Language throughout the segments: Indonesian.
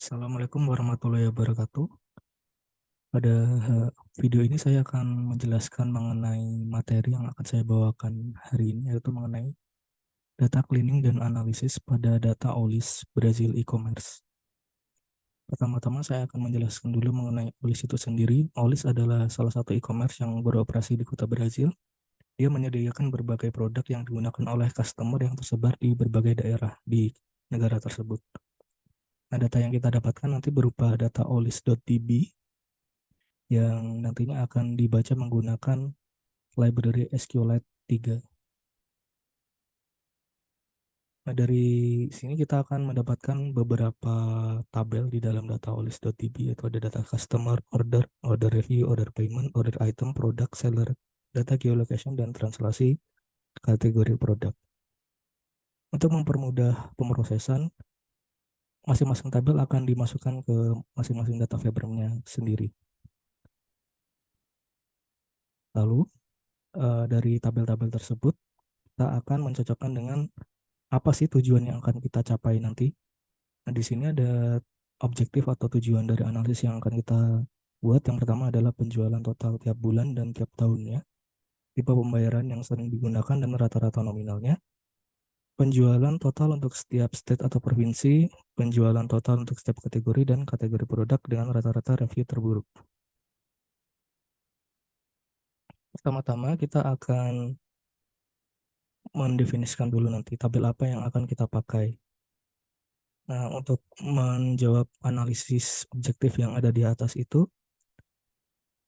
Assalamualaikum warahmatullahi wabarakatuh. Pada video ini saya akan menjelaskan mengenai materi yang akan saya bawakan hari ini, yaitu mengenai data cleaning dan analisis pada data OLIS Brazil e-commerce. Pertama-tama saya akan menjelaskan dulu mengenai OLIS itu sendiri. OLIS adalah salah satu e-commerce yang beroperasi di kota Brazil. Dia menyediakan berbagai produk yang digunakan oleh customer yang tersebar di berbagai daerah di negara tersebut. Nah, data yang kita dapatkan nanti berupa data olis.db yang nantinya akan dibaca menggunakan library SQLite 3. Nah, dari sini kita akan mendapatkan beberapa tabel di dalam data olis.db, yaitu ada data customer, order, order review, order payment, order item, product, seller, data geolocation, dan translasi kategori produk. Untuk mempermudah pemrosesan, masing-masing tabel akan dimasukkan ke masing-masing data framework-nya sendiri. Lalu, dari tabel-tabel tersebut, kita akan mencocokkan dengan apa sih tujuan yang akan kita capai nanti. Nah, di sini ada objektif atau tujuan dari analisis yang akan kita buat. Yang pertama adalah penjualan total tiap bulan dan tiap tahunnya, tipe pembayaran yang sering digunakan dan rata-rata nominalnya, penjualan total untuk setiap state atau provinsi, penjualan total untuk setiap kategori, dan kategori produk dengan rata-rata review terburuk. Pertama-tama kita akan mendefinisikan dulu nanti tabel apa yang akan kita pakai. Nah, untuk menjawab analisis objektif yang ada di atas itu,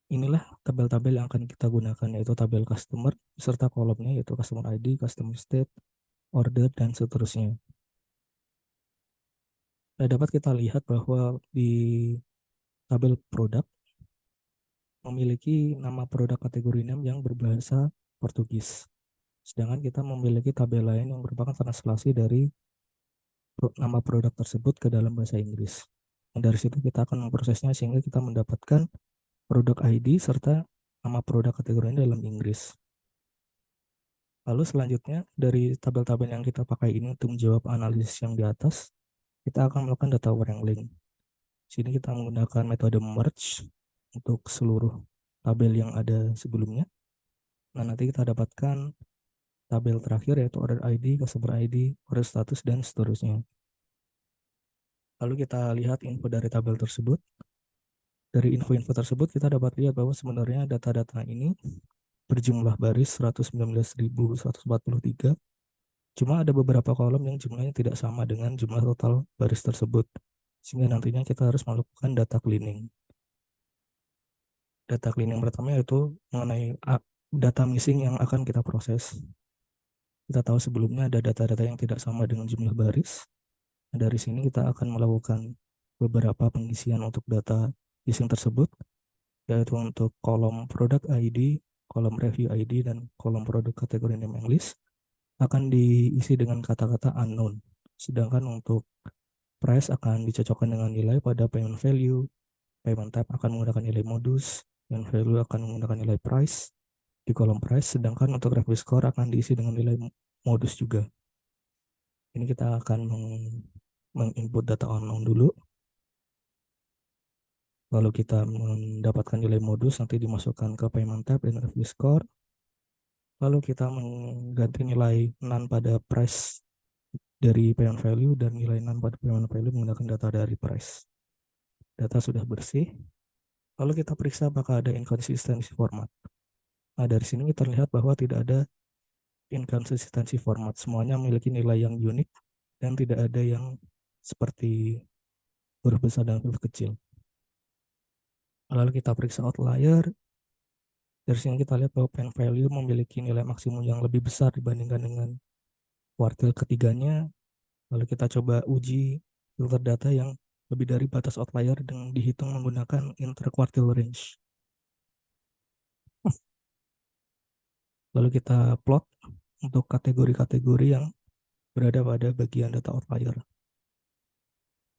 inilah tabel-tabel yang akan kita gunakan, yaitu tabel customer serta kolomnya, yaitu customer ID, customer state, order, dan seterusnya. Nah, dapat kita lihat bahwa di tabel produk memiliki nama produk kategori 6 yang berbahasa Portugis. Sedangkan kita memiliki tabel lain yang merupakan translasi dari nama produk tersebut ke dalam bahasa Inggris. Dan dari situ kita akan memprosesnya sehingga kita mendapatkan produk ID serta nama produk kategorinya dalam Inggris. Lalu selanjutnya dari tabel-tabel yang kita pakai ini untuk menjawab analisis yang di atas, kita akan melakukan data wrangling. Sini kita menggunakan metode merge untuk seluruh tabel yang ada sebelumnya. Nah, nanti kita dapatkan tabel terakhir yaitu order ID, customer ID, order status, dan seterusnya. Lalu kita lihat info dari tabel tersebut. Dari info-info tersebut kita dapat lihat bahwa sebenarnya data-data ini berjumlah baris 119.143. Cuma ada beberapa kolom yang jumlahnya tidak sama dengan jumlah total baris tersebut. Sehingga nantinya kita harus melakukan data cleaning. Data cleaning pertama yaitu mengenai data missing yang akan kita proses. Kita tahu sebelumnya ada data-data yang tidak sama dengan jumlah baris. Dari sini kita akan melakukan beberapa pengisian untuk data missing tersebut, yaitu untuk kolom product ID, kolom review ID, dan kolom produk kategori name and list akan diisi dengan kata-kata unknown. Sedangkan untuk price akan dicocokkan dengan nilai pada payment value, payment type akan menggunakan nilai modus, dan value akan menggunakan nilai price di kolom price, sedangkan untuk review score akan diisi dengan nilai modus juga. Ini kita akan menginput data unknown dulu, lalu kita mendapatkan nilai modus, nanti dimasukkan ke payment type dan review score, lalu kita mengganti nilai none pada price dari payment value dan nilai none pada payment value menggunakan data dari price. Data sudah bersih, lalu kita periksa apakah ada inkonsistensi format. Nah, dari sini kita lihat bahwa tidak ada inkonsistensi format. Semuanya memiliki nilai yang unik dan tidak ada yang seperti huruf besar dan huruf kecil. Lalu kita periksa outlier. Dari sini kita lihat bahwa pen value memiliki nilai maksimum yang lebih besar dibandingkan dengan kuartil ketiganya. Lalu kita coba uji filter data yang lebih dari batas outlier dengan dihitung menggunakan interquartile range. Lalu kita plot untuk kategori-kategori yang berada pada bagian data outlier.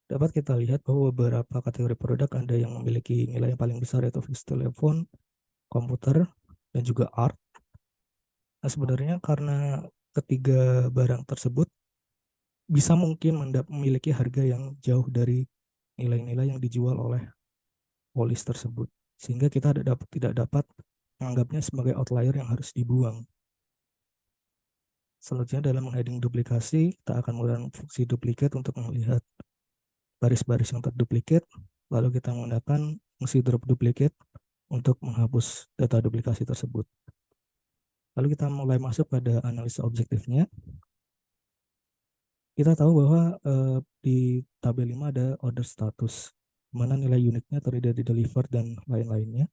Dapat kita lihat bahwa beberapa kategori produk ada yang memiliki nilai yang paling besar, yaitu fixed telepon, komputer, dan juga art. Nah, sebenarnya karena ketiga barang tersebut bisa mungkin memiliki harga yang jauh dari nilai-nilai yang dijual oleh polis tersebut. Sehingga kita tidak dapat menganggapnya sebagai outlier yang harus dibuang. Selanjutnya dalam heading duplikasi, kita akan menggunakan fungsi duplicate untuk melihat baris-baris yang terduplikat. Lalu kita menggunakan fungsi drop duplicate untuk menghapus data duplikasi tersebut. Lalu kita mulai masuk pada analisa objektifnya. Kita tahu bahwa di tabel 5 ada order status, di mana nilai unitnya terdiri dari deliver dan lain-lainnya.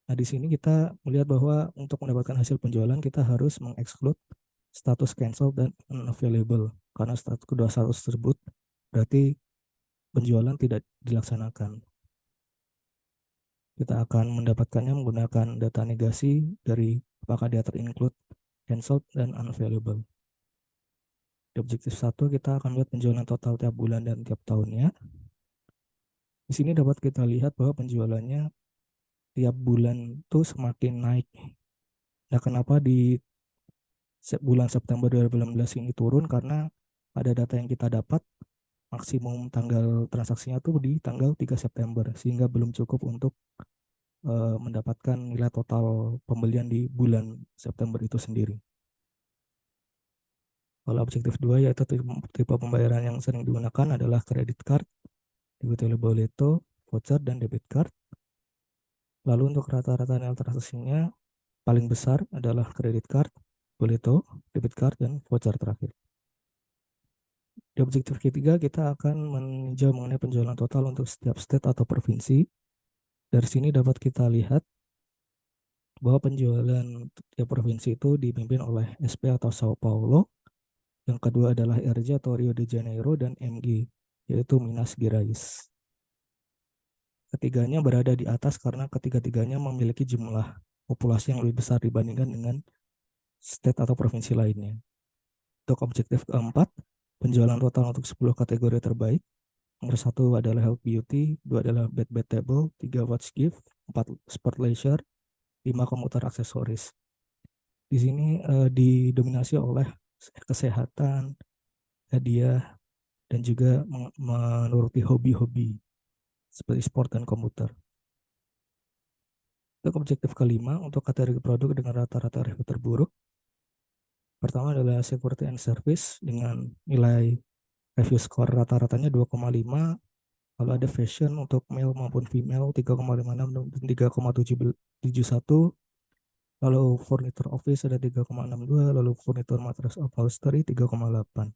Nah, di sini kita melihat bahwa untuk mendapatkan hasil penjualan kita harus mengexclude status cancel dan unavailable, karena kedua status tersebut berarti penjualan tidak dilaksanakan. Kita akan mendapatkannya menggunakan data negasi dari apakah dia terinclude, cancelled, dan unavailable. Di objektif 1 kita akan melihat penjualan total tiap bulan dan tiap tahunnya. Di sini dapat kita lihat bahwa penjualannya tiap bulan tuh semakin naik. Nah, kenapa di bulan September 2018 ini turun? Karena ada data yang kita dapat maksimum tanggal transaksinya tuh di tanggal 3 September, sehingga belum cukup untuk mendapatkan nilai total pembelian di bulan September itu sendiri. Kalau objektif 2 yaitu tipe pembayaran yang sering digunakan adalah kredit card, diikuti oleh boleto, voucher, dan debit card. Lalu untuk rata-rata nilai transaksinya paling besar adalah kredit card, boleto, debit card, dan voucher terakhir. Di objektif ketiga kita akan meninjau mengenai penjualan total untuk setiap state atau provinsi. Dari sini dapat kita lihat bahwa penjualan tiap provinsi itu dipimpin oleh SP atau Sao Paulo. Yang kedua adalah RJ atau Rio de Janeiro, dan MG yaitu Minas Gerais. Ketiganya berada di atas karena ketiga-tiganya memiliki jumlah populasi yang lebih besar dibandingkan dengan state atau provinsi lainnya. Untuk objektif keempat, penjualan total untuk 10 kategori terbaik. Nomor 1 adalah health beauty, 2 adalah bed table, 3 watch gift, 4 sport leisure, 5 komuter aksesoris. Di sini didominasi oleh kesehatan, hadiah, dan juga menuruti hobi-hobi seperti sport dan komputer. Untuk objektif kelima, untuk kategori produk dengan rata-rata review terburuk, pertama adalah security and service dengan nilai review score rata-ratanya 2,5, lalu ada fashion untuk male maupun female 3,56 dan 3,71, lalu furniture office ada 3,62, lalu furniture mattress upholstery 3,8.